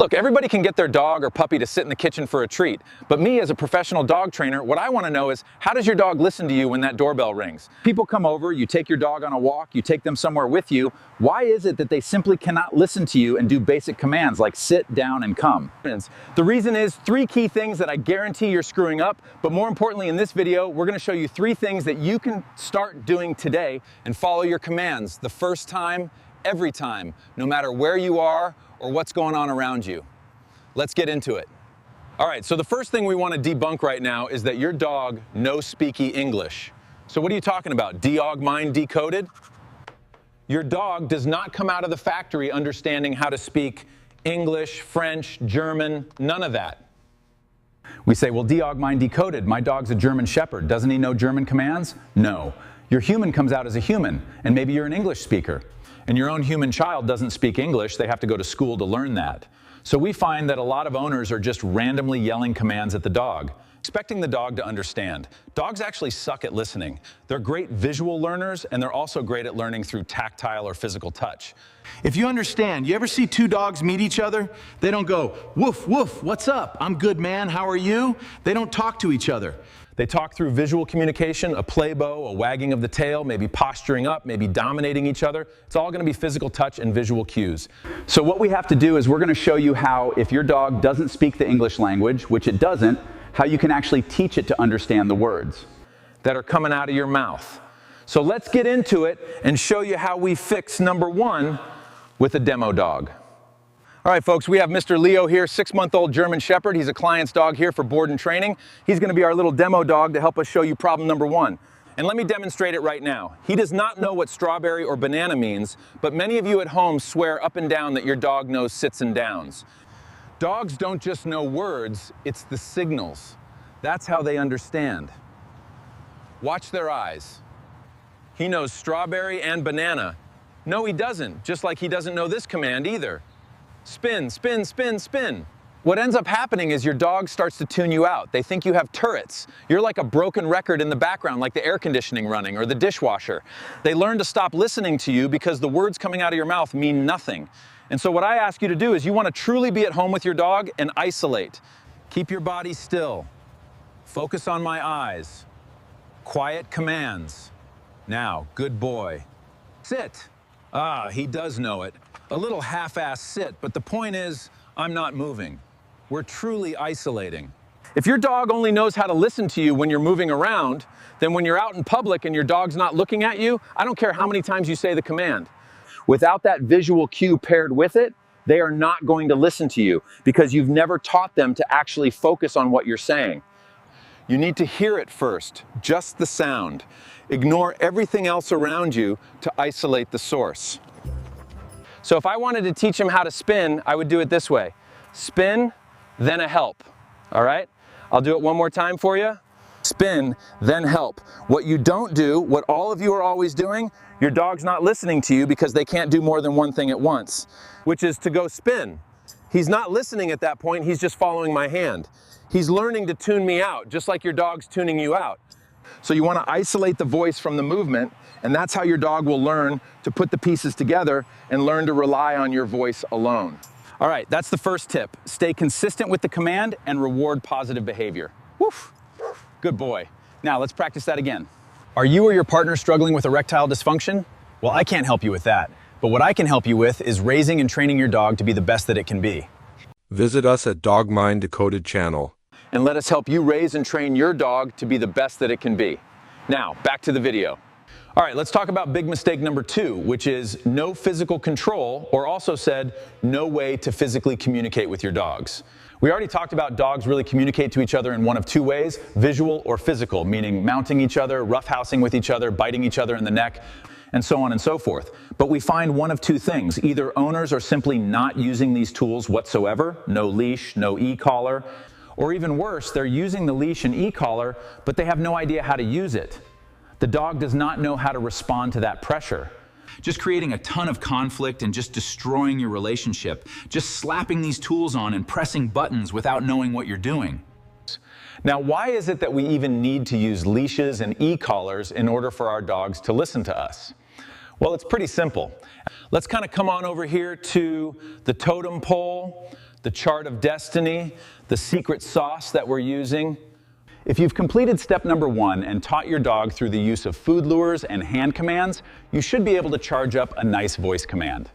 Look, everybody can get their dog or puppy to sit in the kitchen for a treat, but me as a professional dog trainer, what I want to know is, how does your dog listen to you when that doorbell rings? People come over, you take your dog on a walk, you take them somewhere with you. Why is it that they simply cannot listen to you and do basic commands like sit, down, and come? The reason is 3 key things that I guarantee you're screwing up, but more importantly in this video, we're going to show you 3 things that you can start doing today and follow your commands the first time, every time, no matter where you are or what's going on around you. Let's get into it. All right, so the first thing we want to debunk right now is that your dog no speaky English. So what are you talking about? Dog mind decoded? Your dog does not come out of the factory understanding how to speak English, French, German, none of that. We say, well, dog mind decoded. My dog's a German Shepherd. Doesn't he know German commands? No. Your human comes out as a human, and maybe you're an English speaker. And your own human child doesn't speak English, they have to go to school to learn that. So we find that a lot of owners are just randomly yelling commands at the dog, expecting the dog to understand. Dogs actually suck at listening. They're great visual learners, and they're also great at learning through tactile or physical touch. If you understand, you ever see 2 dogs meet each other? They don't go, woof, woof, what's up? I'm good, man, how are you? They don't talk to each other. They talk through visual communication, a play bow, a wagging of the tail, maybe posturing up, maybe dominating each other. It's all going to be physical touch and visual cues. So what we have to do is we're going to show you how, if your dog doesn't speak the English language, which it doesn't, how you can actually teach it to understand the words that are coming out of your mouth. So let's get into it and show you how we fix number 1 with a demo dog. All right, folks, we have Mr. Leo here, 6-month-old German Shepherd. He's a client's dog here for board and training. He's going to be our little demo dog to help us show you problem number 1. And let me demonstrate it right now. He does not know what strawberry or banana means, but many of you at home swear up and down that your dog knows sits and downs. Dogs don't just know words, it's the signals. That's how they understand. Watch their eyes. He knows strawberry and banana. No, he doesn't, just like he doesn't know this command either. Spin, spin, spin, spin. What ends up happening is your dog starts to tune you out. They think you have turrets. You're like a broken record in the background, like the air conditioning running or the dishwasher. They learn to stop listening to you because the words coming out of your mouth mean nothing. And so what I ask you to do is you want to truly be at home with your dog and isolate. Keep your body still. Focus on my eyes. Quiet commands. Now, good boy. Sit. Ah, he does know it. A little half-assed sit, but the point is, I'm not moving. We're truly isolating. If your dog only knows how to listen to you when you're moving around, then when you're out in public and your dog's not looking at you, I don't care how many times you say the command. Without that visual cue paired with it, they are not going to listen to you because you've never taught them to actually focus on what you're saying. You need to hear it first, just the sound. Ignore everything else around you to isolate the source. So if I wanted to teach him how to spin, I would do it this way. Spin, then a help, all right? I'll do it one more time for you. Spin, then help. What you don't do, what all of you are always doing, your dog's not listening to you because they can't do more than one thing at once, which is to go spin. He's not listening at that point, he's just following my hand. He's learning to tune me out, just like your dog's tuning you out. So you want to isolate the voice from the movement, and that's how your dog will learn to put the pieces together and learn to rely on your voice alone. All right, that's the first tip. Stay consistent with the command and reward positive behavior. Woof. Good boy. Now let's practice that again. Are you or your partner struggling with erectile dysfunction? Well, I can't help you with that. But what I can help you with is raising and training your dog to be the best that it can be. Visit us at Dog Mind Decoded channel. And let us help you raise and train your dog to be the best that it can be. Now, back to the video. All right, let's talk about big mistake number 2, which is no physical control, or also said, no way to physically communicate with your dogs. We already talked about dogs really communicate to each other in one of 2 ways, visual or physical, meaning mounting each other, roughhousing with each other, biting each other in the neck, and so on and so forth. But we find one of 2 things. Either owners are simply not using these tools whatsoever, no leash, no e-collar, or even worse, they're using the leash and e-collar, but they have no idea how to use it. The dog does not know how to respond to that pressure. Just creating a ton of conflict and just destroying your relationship. Just slapping these tools on and pressing buttons without knowing what you're doing. Now, why is it that we even need to use leashes and e-collars in order for our dogs to listen to us? Well, it's pretty simple. Let's kind of come on over here to the totem pole, the chart of destiny, the secret sauce that we're using. If you've completed step number 1 and taught your dog through the use of food lures and hand commands, you should be able to charge up a nice voice command.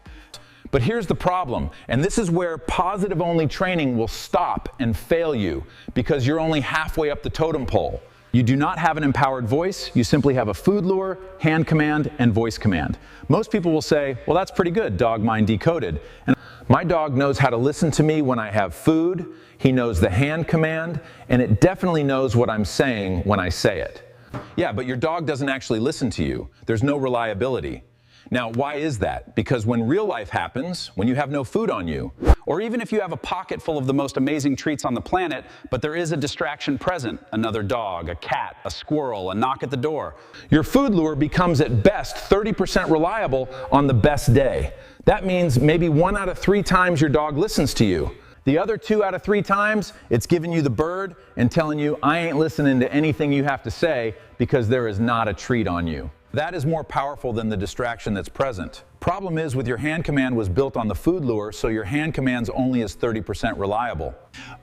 But here's the problem, and this is where positive-only training will stop and fail you because you're only halfway up the totem pole. You do not have an empowered voice, you simply have a food lure, hand command, and voice command. Most people will say, well, that's pretty good, dog mind decoded. And my dog knows how to listen to me when I have food, he knows the hand command, and it definitely knows what I'm saying when I say it. Yeah, but your dog doesn't actually listen to you. There's no reliability. Now, why is that? Because when real life happens, when you have no food on you, or even if you have a pocket full of the most amazing treats on the planet, but there is a distraction present, another dog, a cat, a squirrel, a knock at the door, your food lure becomes at best 30% reliable on the best day. That means maybe 1 out of 3 times your dog listens to you. The other 2 out of 3 times, it's giving you the bird and telling you, I ain't listening to anything you have to say because there is not a treat on you. That is more powerful than the distraction that's present. Problem is, with your hand command was built on the food lure, so your hand command's only is 30% reliable.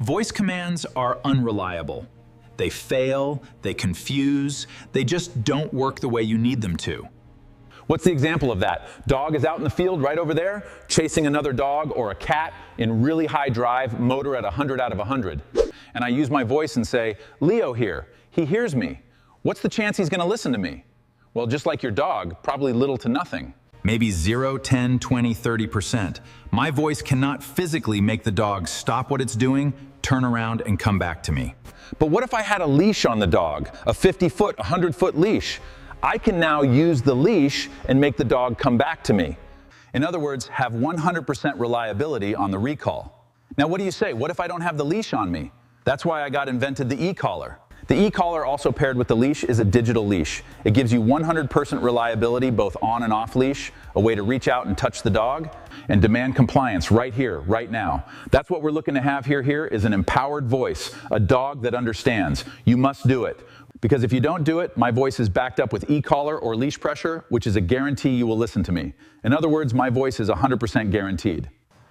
Voice commands are unreliable. They fail, they confuse, they just don't work the way you need them to. What's the example of that? Dog is out in the field right over there, chasing another dog or a cat in really high drive, motor at 100 out of 100. And I use my voice and say, Leo here, he hears me. What's the chance he's gonna listen to me? Well, just like your dog, probably little to nothing. Maybe 0, 10, 20, 30%. My voice cannot physically make the dog stop what it's doing, turn around, and come back to me. But what if I had a leash on the dog, a 50-foot, 100-foot leash? I can now use the leash and make the dog come back to me. In other words, have 100% reliability on the recall. Now, what do you say? What if I don't have the leash on me? That's why I got invented the e-collar. The e-collar, also paired with the leash, is a digital leash. It gives you 100% reliability both on and off leash, a way to reach out and touch the dog, and demand compliance right here, right now. That's what we're looking to have here is an empowered voice, a dog that understands. You must do it. Because if you don't do it, my voice is backed up with e-collar or leash pressure, which is a guarantee you will listen to me. In other words, my voice is 100% guaranteed.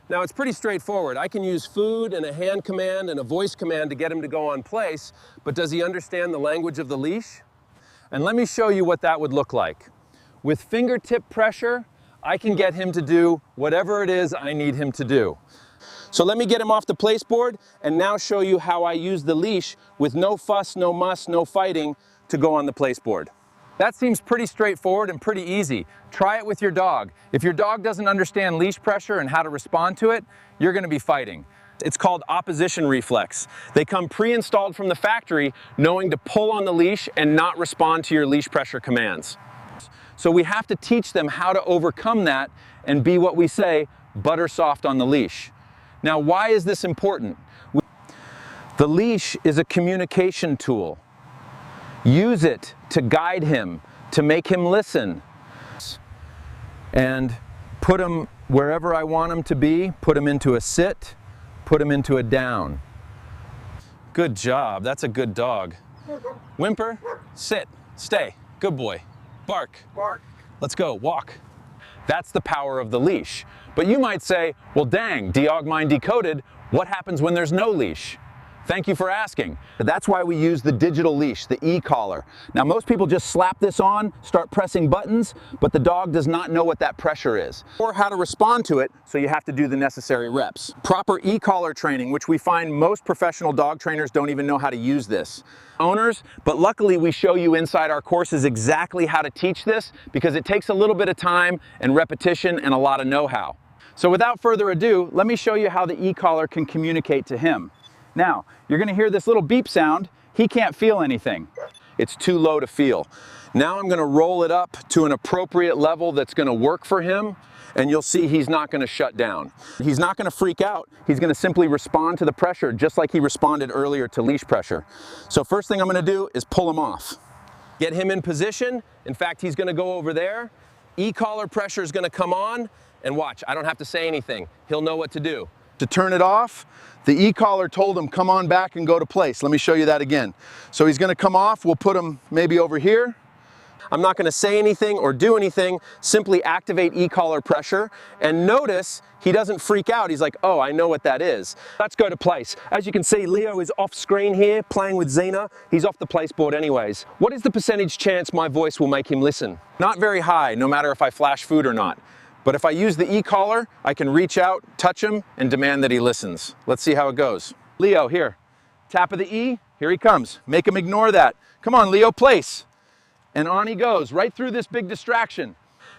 Now, it's pretty straightforward. I can use food and a hand command and a voice command to get him to go on place, but does he understand the language of the leash? And let me show you what that would look like. With fingertip pressure, I can get him to do whatever it is I need him to do. So let me get him off the place board and now show you how I use the leash with no fuss, no muss, no fighting to go on the place board. That seems pretty straightforward and pretty easy. Try it with your dog. If your dog doesn't understand leash pressure and how to respond to it, you're going to be fighting. It's called opposition reflex. They come pre-installed from the factory, knowing to pull on the leash and not respond to your leash pressure commands. So we have to teach them how to overcome that and be what we say, butter soft on the leash. Now, why is this important? The leash is a communication tool. Use it to guide him, to make him listen, and put him wherever I want him to be, put him into a sit, put him into a down. Good job, that's a good dog. Whimper, sit, stay, good boy. Bark, bark. Let's go, walk. That's the power of the leash. But you might say, well dang, Dog Mind Decoded, what happens when there's no leash? Thank you for asking. That's why we use the digital leash, the e-collar. Now, most people just slap this on, start pressing buttons, but the dog does not know what that pressure is or how to respond to it, so you have to do the necessary reps. Proper e-collar training, which we find most professional dog trainers don't even know how to use this. Owners, but luckily we show you inside our courses exactly how to teach this because it takes a little bit of time and repetition and a lot of know-how. So without further ado, let me show you how the e-collar can communicate to him. Now, you're going to hear this little beep sound. He can't feel anything. It's too low to feel. Now I'm going to roll it up to an appropriate level that's going to work for him, and you'll see he's not going to shut down. He's not going to freak out. He's going to simply respond to the pressure just like he responded earlier to leash pressure. So first thing I'm going to do is pull him off. Get him in position. In fact, he's going to go over there. E-collar pressure is going to come on, and watch, I don't have to say anything. He'll know what to do. To turn it off, the e-collar told him, come on back and go to place. Let me show you that again. So he's going to come off. We'll put him maybe over here. I'm not going to say anything or do anything, simply activate e-collar pressure, and notice he doesn't freak out. He's like, oh, I know what that is. Let's go to place. As you can see, Leo is off screen here playing with Xena. He's off the place board anyways. What is the percentage chance my voice will make him listen? Not very high, no matter if I flash food or not. But if I use the e-collar, I can reach out, touch him, and demand that he listens. Let's see how it goes. Leo, here. Tap of the E, here he comes. Make him ignore that. Come on, Leo, place. And on he goes, right through this big distraction.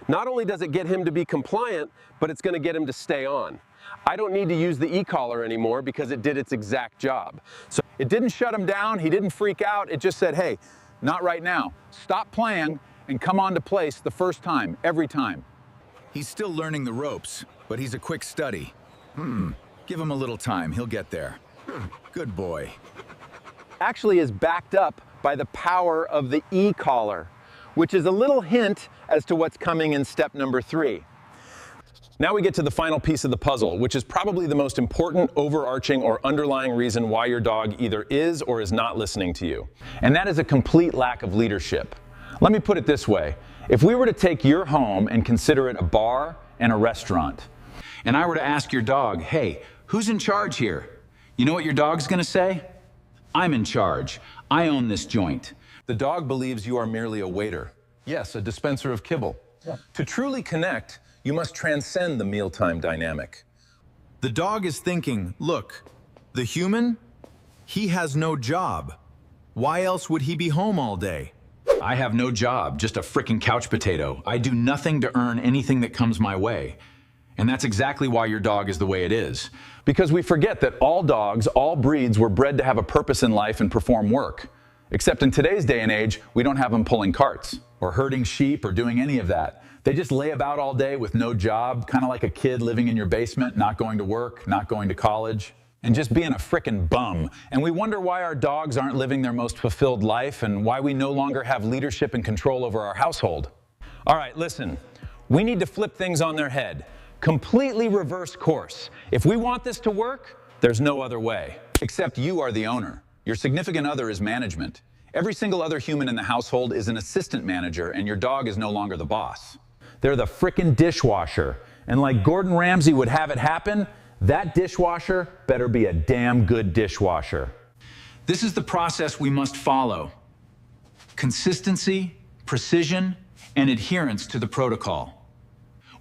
Not only does it get him to be compliant, but it's going to get him to stay on. I don't need to use the e-collar anymore because it did its exact job. So it didn't shut him down, he didn't freak out, it just said, hey, not right now. Stop playing and come on to place the first time, every time. He's still learning the ropes, but he's a quick study. Give him a little time, he'll get there. Good boy. Actually is backed up by the power of the e-collar, which is a little hint as to what's coming in step number 3. Now we get to the final piece of the puzzle, which is probably the most important overarching or underlying reason why your dog either is or is not listening to you. And that is a complete lack of leadership. Let me put it this way. If we were to take your home and consider it a bar and a restaurant, And I were to ask your dog, hey, who's in charge here? You know what your dog's gonna say? I'm in charge. I own this joint. the dog believes you are merely a waiter. Yes, a dispenser of kibble. Yeah. To truly connect, you must transcend the mealtime dynamic. The dog is thinking, look, the human, he has no job. Why else would he be home all day? I have no job, just a frickin' couch potato. I do nothing to earn anything that comes my way. And that's exactly why your dog is the way it is. Because we forget that all dogs, all breeds were bred to have a purpose in life and perform work. Except in today's day and age, we don't have them pulling carts or herding sheep or doing any of that. They just lay about all day with no job, kind of like a kid living in your basement, not going to work, not going to college, and just being a frickin' bum. And we wonder why our dogs aren't living their most fulfilled life and why we no longer have leadership and control over our household. All right, listen, we need to flip things on their head. Completely reverse course. If we want this to work, there's no other way. Except you are the owner. Your significant other is management. Every single other human in the household is an assistant manager, and your dog is no longer the boss. They're the frickin' dishwasher. And like Gordon Ramsay would have it happen, that dishwasher better be a damn good dishwasher. This is the process we must follow. Consistency, precision, and adherence to the protocol.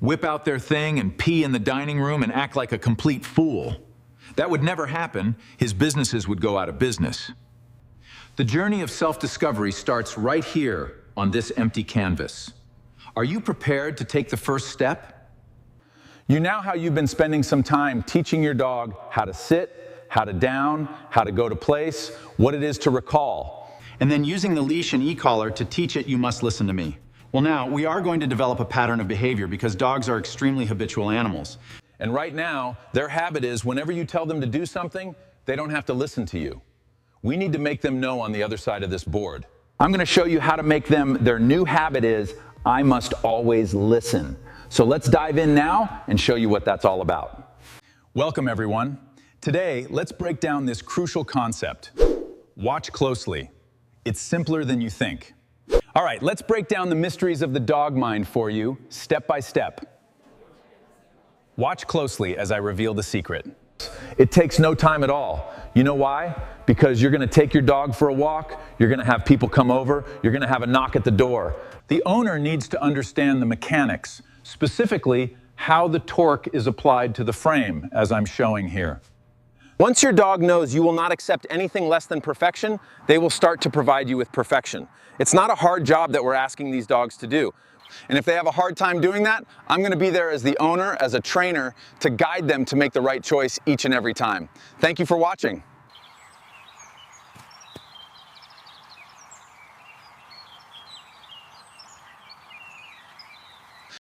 Whip out their thing and pee in the dining room and act like a complete fool. That would never happen. His businesses would go out of business. The journey of self-discovery starts right here on this empty canvas. Are you prepared to take the first step? You now how you've been spending some time teaching your dog how to sit, how to down, how to go to place, what it is to recall. And then using the leash and e-collar to teach it, you must listen to me. Well, now, we are going to develop a pattern of behavior because dogs are extremely habitual animals. And right now, their habit is whenever you tell them to do something, they don't have to listen to you. We need to make them know on the other side of this board. I'm going to show you how to make them, their new habit is, I must always listen. So let's dive in now and show you what that's all about. Welcome, everyone. Today, let's break down this crucial concept. Watch closely. It's simpler than you think. All right, let's break down the mysteries of the dog mind for you, step by step. Watch closely as I reveal the secret. It takes no time at all. You know why? Because you're going to take your dog for a walk, you're going to have people come over, you're going to have a knock at the door. The owner needs to understand the mechanics, specifically how the torque is applied to the frame, as I'm showing here. Once your dog knows you will not accept anything less than perfection, they will start to provide you with perfection. It's not a hard job that we're asking these dogs to do. And if they have a hard time doing that, I'm going to be there as the owner, as a trainer, to guide them to make the right choice each and every time. Thank you for watching.